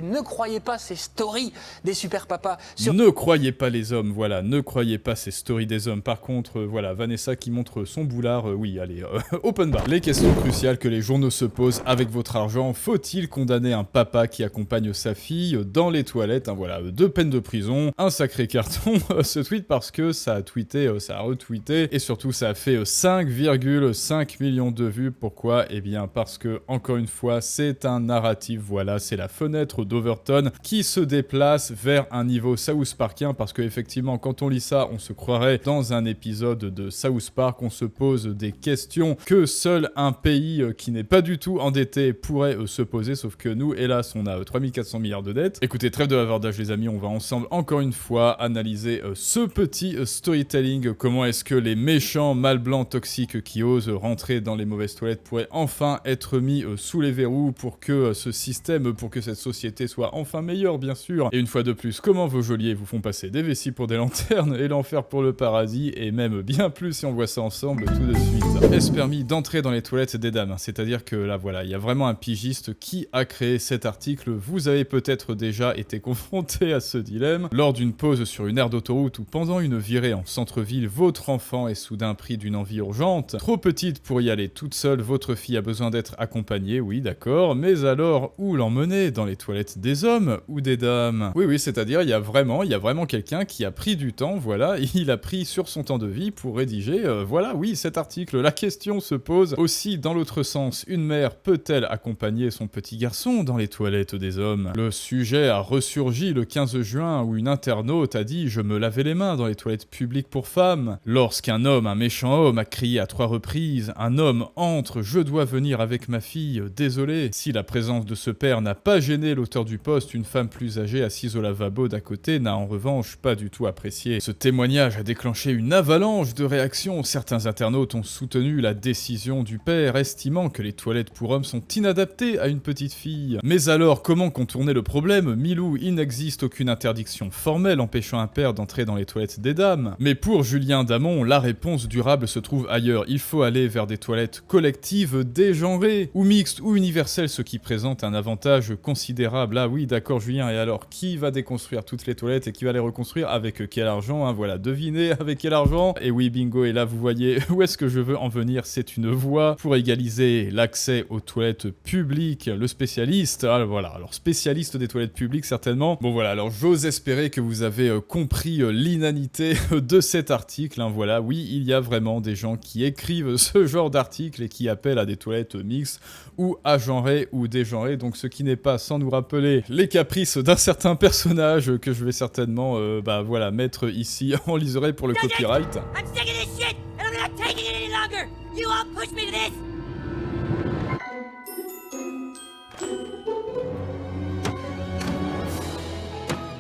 Ne croyez pas ces stories des super papas. Ne croyez pas les hommes, voilà, ne croyez pas ces stories des hommes. Par contre, voilà, Vanessa qui montre son boulard, oui, allez, open bar. Les questions cruciales que les journaux se posent avec votre argent, faut-il condamner un papa qui accompagne sa fille dans les toilettes, hein, voilà, 2 peines de prison, un sacré carton, ce tweet parce que ça a tweeté, ça a retweeté, et surtout ça a fait 5,5 millions de vues. Pourquoi? Eh bien parce que, encore une fois, c'est un narratif, voilà, c'est la fenêtre d'Overton qui se déplace vers un niveau South Parkien, parce que effectivement quand on lit ça, on se croirait dans un épisode de South Park, on se pose des questions que seul un pays qui n'est pas du tout endetté pourrait se poser, sauf que nous, hélas, on a 3400 milliards de dettes. Écoutez, trêve de bavardage les amis, on va ensemble encore une fois analyser ce petit storytelling, comment est-ce que les méchants mâles blancs toxiques qui osent rentrer dans les mauvaises toilettes pourraient enfin être mis sous les verrous pour que ce système, pour que cette société soit enfin meilleure, bien sûr. Et une fois de plus, comment vos geôliers vous font passer des vessies pour des lanternes et l'enfer pour le paradis, et même bien plus si on voit ça ensemble tout de suite. Est-ce permis d'entrer dans les toilettes des dames? C'est-à-dire que là, voilà, il y a vraiment un pigiste qui a créé cet article. Vous avez peut-être déjà été confronté à ce dilemme lors d'une pause sur une aire d'autoroute ou pendant une virée en centre-ville, votre enfant est soudain pris d'une envie urgente. Trop petite pour y aller toute seule, votre fille a besoin d'être accompagnée, oui d'accord, mais alors où l'emmener? Dans les toilettes des hommes ou des dames? Oui, c'est-à-dire il y a vraiment quelqu'un qui a pris du temps, voilà, il a pris sur son temps de vie pour rédiger, voilà, oui, cet article. La question se pose aussi dans l'autre sens, une mère peut-elle accompagner son petit garçon dans les toilettes des hommes? Le sujet a ressurgi le 15 juin où une internaute a dit « Je me lavais les mains dans les toilettes publiques pour femmes ». Lorsqu'un homme, un méchant homme, a crié à 3 reprises « Un homme entre, je dois venir avec ma fille, désolé ». Si la présence de ce père n'a pas gêné l'auteur du post, une femme plus âgée assise au lavabo d'à côté n'a en revanche pas du tout apprécié. Ce témoignage a déclenché une avalanche de réactions. Certains internautes ont soutenu la décision du père, estimant que les toilettes pour hommes sont inadaptées à une petite fille. Mais alors, comment contourner le problème? Milou, il n'existe aucune interdiction formelle empêchant un père d'entrer dans les toilettes des dames. Mais pour Julien Damon, la réponse durable se trouve ailleurs. Il faut aller vers des toilettes collectives dégenrées, ou mixtes, ou universelles, ce qui présente un avantage considérable. Ah oui, d'accord Julien, et alors, qui va déconstruire toutes les toilettes et qui va les reconstruire? Avec quel argent, hein? Voilà, devinez avec quel argent? Et oui, bingo, et là vous voyez où est-ce que je veux en venir, c'est une voie pour égaliser l'accès aux toilettes publiques. Le spécialiste, ah, voilà, alors spécialiste des toilettes publiques certainement. Bon voilà, alors j'ose espérer que vous avez compris l'inanité de cet article, hein, voilà, oui, il y a vraiment des gens qui écrivent ce genre d'article et qui appellent à des toilettes mixtes ou agenrées ou dégenrées, donc ce qui n'est pas sans nous rappeler les caprices d'un certain personnage que je vais certainement, voilà, mettre ici en liseré pour le copyright. I'm sick of this shit, and I'm not taking it any longer! You all push me to this!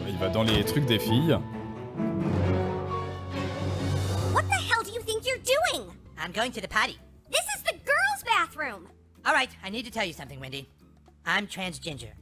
Il va dans les trucs des filles. What the hell do you think you're doing? I'm going to the potty. This is the girls' bathroom! Alright, I need to tell you something, Wendy. I'm transgender.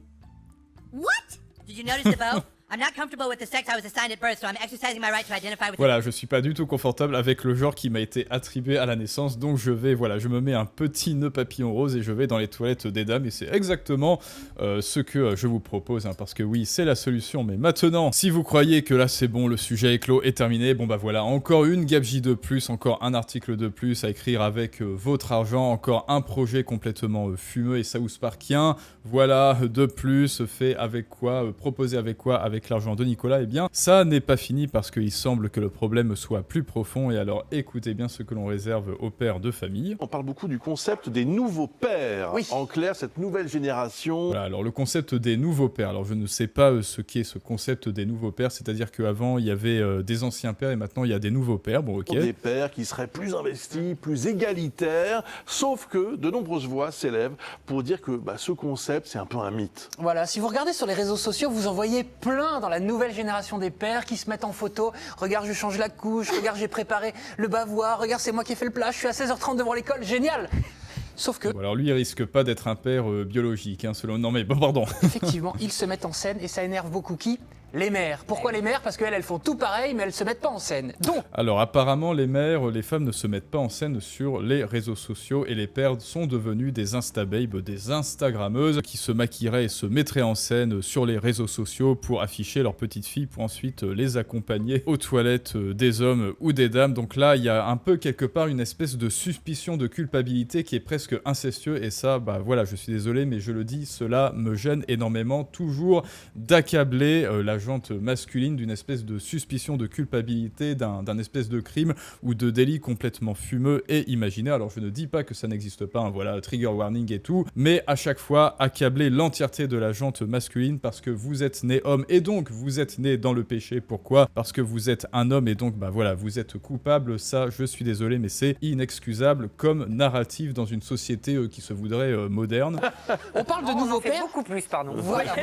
What? Did you notice the bow? I'm not comfortable with the sex I was assigned at birth, so I'm exercising my right to identify with... Voilà, je suis pas du tout confortable avec le genre qui m'a été attribué à la naissance, donc je me mets un petit nœud papillon rose et je vais dans les toilettes des dames, et c'est exactement ce que je vous propose, hein, parce que oui, c'est la solution, mais maintenant, si vous croyez que là c'est bon, le sujet est clos, est terminé, bon bah voilà, encore une gabegie de plus, encore un article de plus à écrire avec votre argent, encore un projet complètement fumeux et South Parkien, voilà, de plus, fait avec quoi, proposé avec quoi, avec l'argent de Nicolas, eh bien, ça n'est pas fini parce qu'il semble que le problème soit plus profond, et alors écoutez bien ce que l'on réserve aux pères de famille. On parle beaucoup du concept des nouveaux pères. Oui. En clair, cette nouvelle génération... Voilà, alors le concept des nouveaux pères, alors je ne sais pas ce qu'est ce concept des nouveaux pères, c'est-à-dire qu'avant il y avait des anciens pères et maintenant il y a des nouveaux pères, bon ok. Des pères qui seraient plus investis, plus égalitaires, sauf que de nombreuses voix s'élèvent pour dire que ce concept, c'est un peu un mythe. Voilà, si vous regardez sur les réseaux sociaux, vous en voyez plein dans la nouvelle génération des pères qui se mettent en photo. Regarde, je change la couche, regarde, j'ai préparé le bavoir, regarde, c'est moi qui ai fait le plat, je suis à 16h30 devant l'école, génial! Sauf que... Bon, alors lui, il risque pas d'être un père biologique, hein, selon... Non mais, bon, pardon. Effectivement, ils se mettent en scène et ça énerve beaucoup qui? les mères. Pourquoi les mères? Parce qu'elles font tout pareil, mais elles se mettent pas en scène. Donc, Alors apparemment les mères, les femmes ne se mettent pas en scène sur les réseaux sociaux et les pères sont devenus des instababes, des instagrammeuses qui se maquilleraient et se mettraient en scène sur les réseaux sociaux pour afficher leurs petites filles pour ensuite les accompagner aux toilettes des hommes ou des dames. Donc là il y a un peu quelque part une espèce de suspicion de culpabilité qui est presque incestueux et ça, bah voilà, je suis désolé mais je le dis, cela me gêne énormément toujours d'accabler la gente masculine d'une espèce de suspicion de culpabilité, d'un espèce de crime ou de délit complètement fumeux et imaginaire. Alors je ne dis pas que ça n'existe pas, hein, voilà, trigger warning et tout, mais à chaque fois accabler l'entièreté de la gente masculine parce que vous êtes né homme et donc vous êtes né dans le péché. Pourquoi? Parce que vous êtes un homme et donc bah voilà, vous êtes coupable. Ça, je suis désolé, mais c'est inexcusable comme narrative dans une société qui se voudrait moderne. on parle de On nouveaux en fait pères. beaucoup plus, pardon. Voilà,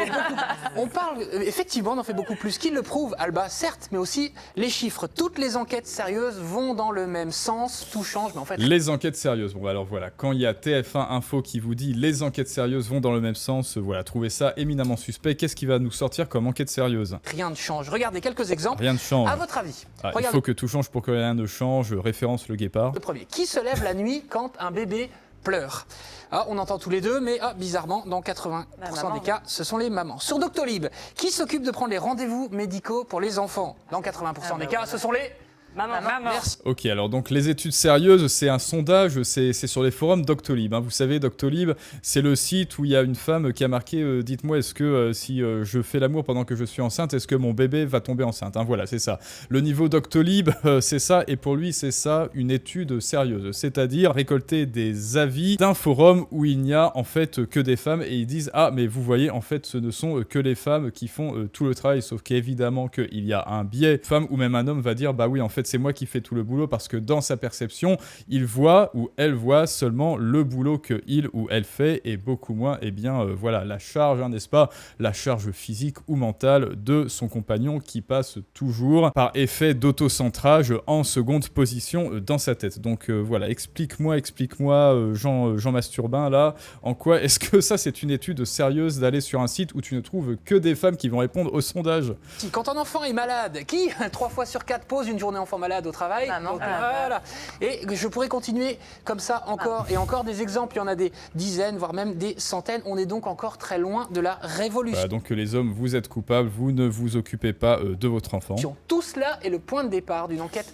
on parle, effectivement, on en fait beaucoup plus. Qui le prouve, Alba? Certes, mais aussi les chiffres. Toutes les enquêtes sérieuses vont dans le même sens, tout change, mais en fait... Les enquêtes sérieuses, bon alors voilà, quand il y a TF1 Info qui vous dit les enquêtes sérieuses vont dans le même sens, voilà, trouvez ça éminemment suspect. Qu'est-ce qui va nous sortir comme enquête sérieuse? Rien ne change. Regardez quelques exemples. Rien ne change. À votre avis, Ah, il regardez faut que tout change pour que rien ne change, référence le guépard. le premier. Qui se lève la nuit quand un bébé pleure? Ah, on entend tous les deux, mais bizarrement, dans 80% maman, des cas, ce sont les mamans. Sur Doctolib, qui s'occupe de prendre les rendez-vous médicaux pour les enfants? Dans 80% des cas, ce sont les... Maman. Merci. Ok, alors donc les études sérieuses, c'est un sondage, c'est sur les forums Doctolib. Hein. Vous savez, Doctolib, c'est le site où il y a une femme qui a marqué dites-moi, est-ce que si je fais l'amour pendant que je suis enceinte, est-ce que mon bébé va tomber enceinte, hein. Voilà, c'est ça. Le niveau Doctolib, c'est ça, et pour lui, c'est ça, une étude sérieuse. C'est-à-dire récolter des avis d'un forum où il n'y a en fait que des femmes, et ils disent ah, mais vous voyez, en fait, ce ne sont que les femmes qui font tout le travail, sauf qu'évidemment qu'il y a un biais. Femme ou même un homme va dire bah oui, en fait, c'est moi qui fais tout le boulot parce que dans sa perception, il voit ou elle voit seulement le boulot que il ou elle fait et beaucoup moins, eh bien, voilà, la charge, hein, n'est-ce pas, la charge physique ou mentale de son compagnon qui passe toujours par effet d'autocentrage en seconde position dans sa tête. Donc voilà, explique-moi, Jean Masturbin, là, en quoi est-ce que ça c'est une étude sérieuse d'aller sur un site où tu ne trouves que des femmes qui vont répondre au sondage? Si, quand un enfant est malade, qui 3 fois sur 4 pose une journée enfant malade au travail? Maman. Donc, voilà. Et je pourrais continuer comme ça encore et encore des exemples. Il y en a des dizaines, voire même des centaines. On est donc encore très loin de la révolution. Voilà, donc les hommes, vous êtes coupables, vous ne vous occupez pas de votre enfant. Tout cela est le point de départ d'une enquête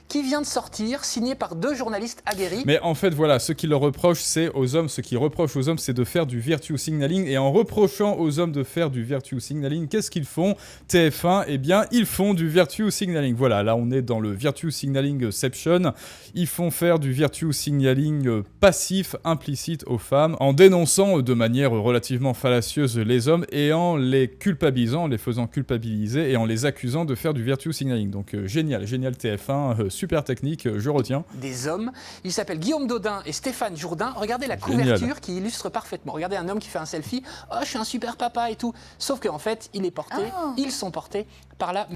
qui vient de sortir, signée par 2 journalistes aguerris. Mais en fait, voilà, ce qu'ils leur reprochent, c'est aux hommes, ce qu'ils reprochent aux hommes, c'est de faire du virtue signaling. Et en reprochant aux hommes de faire du virtue signaling, qu'est-ce qu'ils font? TF1, eh bien, ils font du virtue signaling. Voilà, là, on est dans le virtue signalingception. Ils font faire du virtue signaling passif, implicite aux femmes, en dénonçant de manière relativement fallacieuse les hommes et en les culpabilisant, en les faisant culpabiliser et en les accusant de faire du virtue signaling. Donc, génial TF1, super technique, je retiens. Des hommes. Ils s'appellent Guillaume Dodin et Stéphane Jourdain. Regardez la Génial. couverture qui illustre parfaitement. Regardez un homme qui fait un selfie. Oh, je suis un super papa et tout. Sauf qu'en fait, il est porté, ils sont portés par la...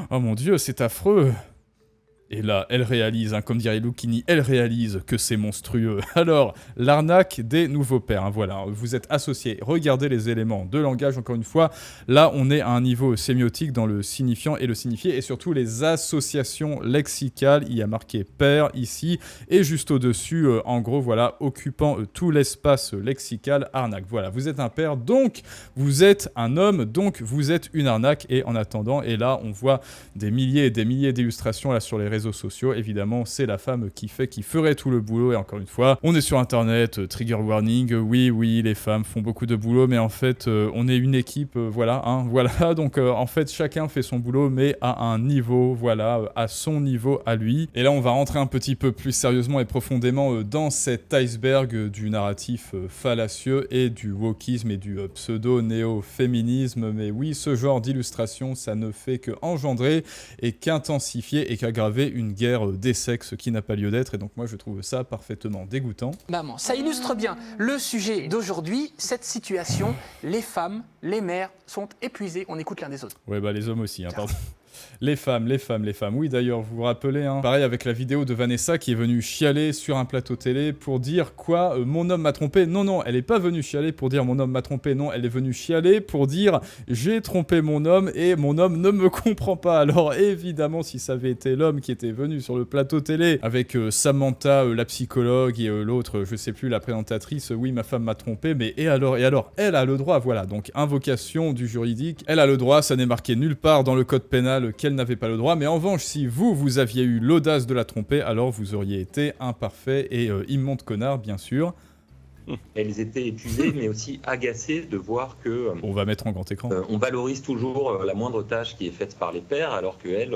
Oh mon Dieu, c'est affreux. Et là, elle réalise, hein, comme dirait Lucchini, elle réalise que c'est monstrueux. Alors, l'arnaque des nouveaux pères, hein, voilà, vous êtes associés. Regardez les éléments de langage, encore une fois. Là, on est à un niveau sémiotique dans le signifiant et le signifié, et surtout les associations lexicales. Il y a marqué père ici, et juste au-dessus, en gros, voilà, occupant tout l'espace lexical, arnaque. Voilà, vous êtes un père, donc vous êtes un homme, donc vous êtes une arnaque. Et en attendant, et là, on voit des milliers et des milliers d'illustrations là sur les réseaux sociaux. Évidemment, c'est la femme qui ferait tout le boulot. Et encore une fois, on est sur Internet, trigger warning. Oui, les femmes font beaucoup de boulot, mais en fait, on est une équipe, voilà. Donc, en fait, chacun fait son boulot, mais à un niveau, voilà, à son niveau à lui. Et là, on va rentrer un petit peu plus sérieusement et profondément dans cet iceberg du narratif fallacieux et du wokisme et du pseudo-néo-féminisme. Mais oui, ce genre d'illustration, ça ne fait que engendrer et qu'intensifier et qu'aggraver une guerre des sexes qui n'a pas lieu d'être. Et donc moi, je trouve ça parfaitement dégoûtant. Maman, ça illustre bien le sujet d'aujourd'hui, cette situation. Les femmes, les mères sont épuisées. On écoute l'un des autres. Ouais, bah les hommes aussi, hein, pardon. Les femmes. Oui, d'ailleurs, vous vous rappelez, hein, pareil avec la vidéo de Vanessa qui est venue chialer sur un plateau télé pour dire quoi, mon homme m'a trompé. Non, elle est pas venue chialer pour dire mon homme m'a trompé. Non, elle est venue chialer pour dire j'ai trompé mon homme et mon homme ne me comprend pas. Alors évidemment, si ça avait été l'homme qui était venu sur le plateau télé avec Samantha, la psychologue et l'autre, je sais plus, la présentatrice, oui, ma femme m'a trompé, mais et alors, elle a le droit, voilà. Donc invocation du juridique, elle a le droit, ça n'est marqué nulle part dans le code pénal qu'elle n'avait pas le droit, mais en revanche, si vous aviez eu l'audace de la tromper, alors vous auriez été un parfait et immonde connard, bien sûr. Elles étaient épuisées, mais aussi agacées de voir que On va mettre en grand écran. on valorise toujours la moindre tâche qui est faite par les pères, alors qu'elles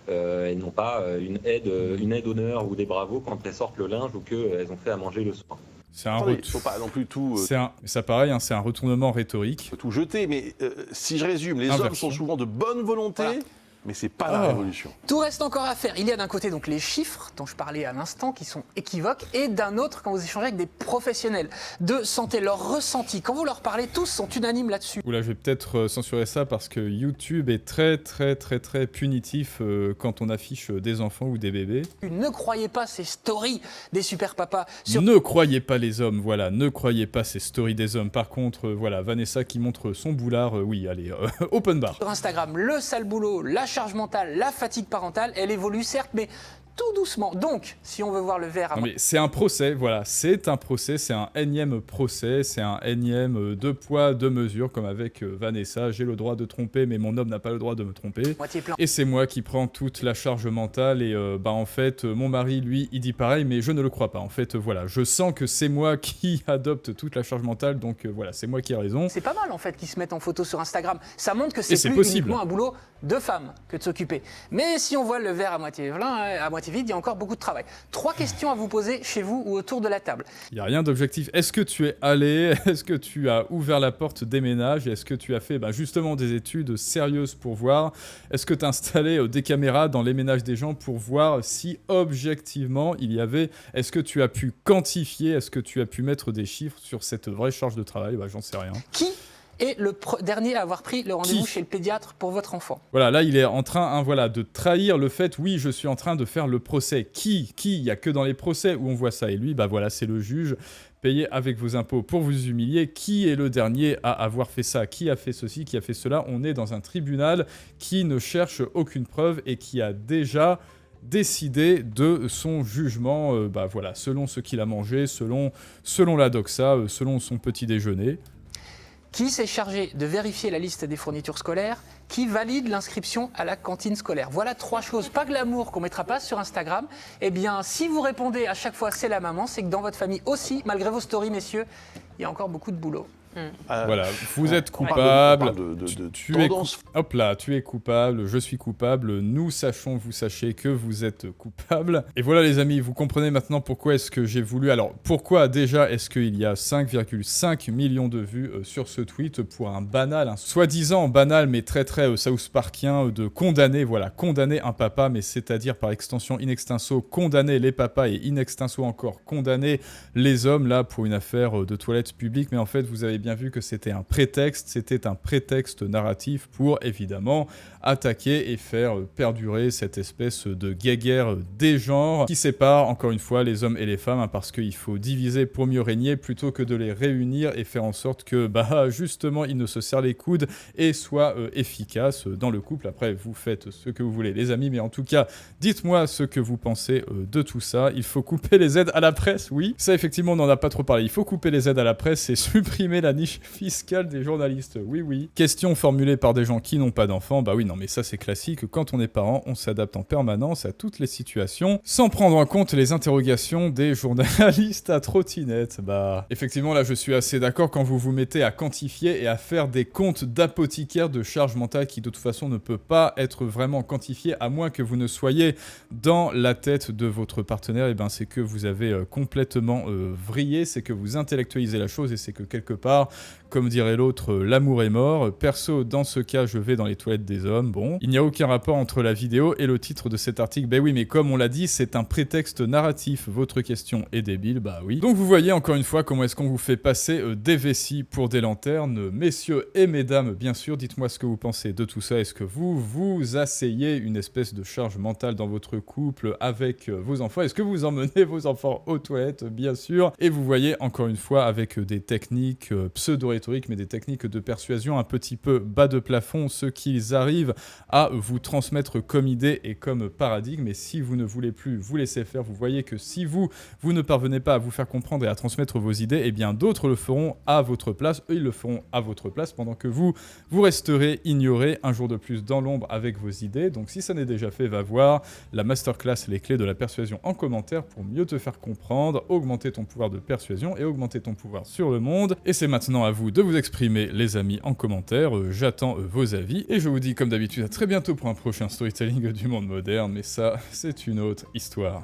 elles n'ont pas une aide honneur ou des bravos quand elles sortent le linge ou qu'elles ont fait à manger le soir. C'est un Attendez, faut pas non plus tout, ça pareil, hein, c'est un retournement rhétorique. tout jeter, mais si je résume, les Inversion. hommes sont souvent de bonne volonté, Voilà. mais c'est pas la révolution. Tout reste encore à faire. Il y a d'un côté donc les chiffres dont je parlais à l'instant qui sont équivoques et d'un autre quand vous échangez avec des professionnels de santé, leurs ressentis. Quand vous leur parlez, tous sont unanimes là-dessus. Oula, je vais peut-être censurer ça parce que YouTube est très punitif quand on affiche des enfants ou des bébés. Ne croyez pas ces stories des super papas sur Ne croyez pas les hommes, voilà, ne croyez pas ces stories des hommes. Par contre, voilà, Vanessa qui montre son boulard, oui, allez, open bar. Instagram. Le sale boulot, la charge mentale, la fatigue parentale, elle évolue certes, mais tout doucement. Donc, si on veut voir le verre à Non mais c'est un procès, voilà, c'est un procès, c'est un énième procès, c'est un énième deux poids, deux mesures, comme avec Vanessa, j'ai le droit de tromper, mais mon homme n'a pas le droit de me tromper. moitié plein. Et c'est moi qui prends toute la charge mentale et en fait mon mari lui il dit pareil mais je ne le crois pas. En fait voilà, je sens que c'est moi qui adopte toute la charge mentale donc voilà, c'est moi qui ai raison. C'est pas mal en fait qu'ils se mettent en photo sur Instagram. Ça montre que Et c'est c'est plus possible. uniquement un boulot de femme que de s'occuper. Mais si on voit le verre à moitié plein, à moitié vide, il y a encore beaucoup de travail. 3 questions à vous poser chez vous ou autour de la table. Il n'y a rien d'objectif. Est-ce que tu es allé, est-ce que tu as ouvert la porte des ménages, est-ce que tu as fait justement des études sérieuses pour voir, est-ce que tu as installé des caméras dans les ménages des gens pour voir si objectivement il y avait, est-ce que tu as pu quantifier, est-ce que tu as pu mettre des chiffres sur cette vraie charge de travail? J'en sais rien. Qui est le dernier à avoir pris le rendez-vous Qui chez le pédiatre pour votre enfant? Voilà, là, il est en train de trahir le fait, oui, je suis en train de faire le procès. Qui il n'y a que dans les procès où on voit ça. Et lui, voilà, c'est le juge, payé avec vos impôts pour vous humilier. Qui est le dernier à avoir fait ça? Qui a fait ceci? Qui a fait cela? On est dans un tribunal qui ne cherche aucune preuve et qui a déjà décidé de son jugement, voilà, selon ce qu'il a mangé, selon la doxa, selon son petit déjeuner. Qui s'est chargé de vérifier la liste des fournitures scolaires? Qui valide l'inscription à la cantine scolaire? Voilà 3 choses pas glamour qu'on mettra pas sur Instagram. Eh bien, si vous répondez à chaque fois c'est la maman, c'est que dans votre famille aussi, malgré vos stories, messieurs, il y a encore beaucoup de boulot. Voilà, vous êtes on coupable, parle de tu es tendance. hop là, tu es coupable, je suis coupable, nous sachons, vous sachez que vous êtes coupable. Et voilà les amis, vous comprenez maintenant pourquoi est-ce que j'ai voulu... Alors, pourquoi déjà est-ce qu'il y a 5,5 millions de vues sur ce tweet pour un banal, soi-disant banal mais très South Parkien de condamner, voilà, condamner un papa, mais c'est-à-dire par extension in extenso, condamner les papas et in extenso encore, condamner les hommes là pour une affaire de toilettes publiques. Mais en fait, vous avez bien vu que c'était un prétexte narratif pour évidemment attaquer et faire perdurer cette espèce de guéguerre des genres qui sépare encore une fois les hommes et les femmes, parce qu'il faut diviser pour mieux régner plutôt que de les réunir et faire en sorte que justement ils ne se serrent les coudes et soient efficaces dans le couple. Après vous faites ce que vous voulez les amis, mais en tout cas dites-moi ce que vous pensez de tout ça. Il faut couper les aides à la presse, oui, ça effectivement on n'en a pas trop parlé, il faut couper les aides à la presse et supprimer la niche fiscale des journalistes, oui. Question formulée par des gens qui n'ont pas d'enfants, oui non mais ça c'est classique, quand on est parent, on s'adapte en permanence à toutes les situations, sans prendre en compte les interrogations des journalistes à trottinette. Effectivement là je suis assez d'accord quand vous vous mettez à quantifier et à faire des comptes d'apothicaire de charge mentale qui de toute façon ne peut pas être vraiment quantifié à moins que vous ne soyez dans la tête de votre partenaire, et c'est que vous avez complètement vrillé, c'est que vous intellectualisez la chose et c'est que quelque part car, comme dirait l'autre, l'amour est mort. Perso, dans ce cas, je vais dans les toilettes des hommes. Bon, il n'y a aucun rapport entre la vidéo et le titre de cet article. Ben oui, mais comme on l'a dit, c'est un prétexte narratif. Votre question est débile, bah oui. Donc vous voyez encore une fois comment est-ce qu'on vous fait passer des vessies pour des lanternes. Messieurs et mesdames, bien sûr, dites-moi ce que vous pensez de tout ça. Est-ce que vous asseyez une espèce de charge mentale dans votre couple avec vos enfants? Est-ce que vous emmenez vos enfants aux toilettes? Bien sûr. Et vous voyez encore une fois avec des techniques pseudo-rhétoriques, mais des techniques de persuasion un petit peu bas de plafond, ce qu'ils arrivent à vous transmettre comme idée et comme paradigme. Et si vous ne voulez plus vous laisser faire, vous voyez que si vous ne parvenez pas à vous faire comprendre et à transmettre vos idées, eh bien d'autres le feront à votre place. Eux, ils le feront à votre place pendant que vous resterez ignoré un jour de plus dans l'ombre avec vos idées. Donc si ça n'est déjà fait, va voir la masterclass Les clés de la persuasion en commentaire pour mieux te faire comprendre, augmenter ton pouvoir de persuasion et augmenter ton pouvoir sur le monde. Et c'est maintenant à vous de vous exprimer, les amis, en commentaire. J'attends vos avis et je vous dis comme d'habitude à très bientôt pour un prochain storytelling du monde moderne, mais ça, c'est une autre histoire.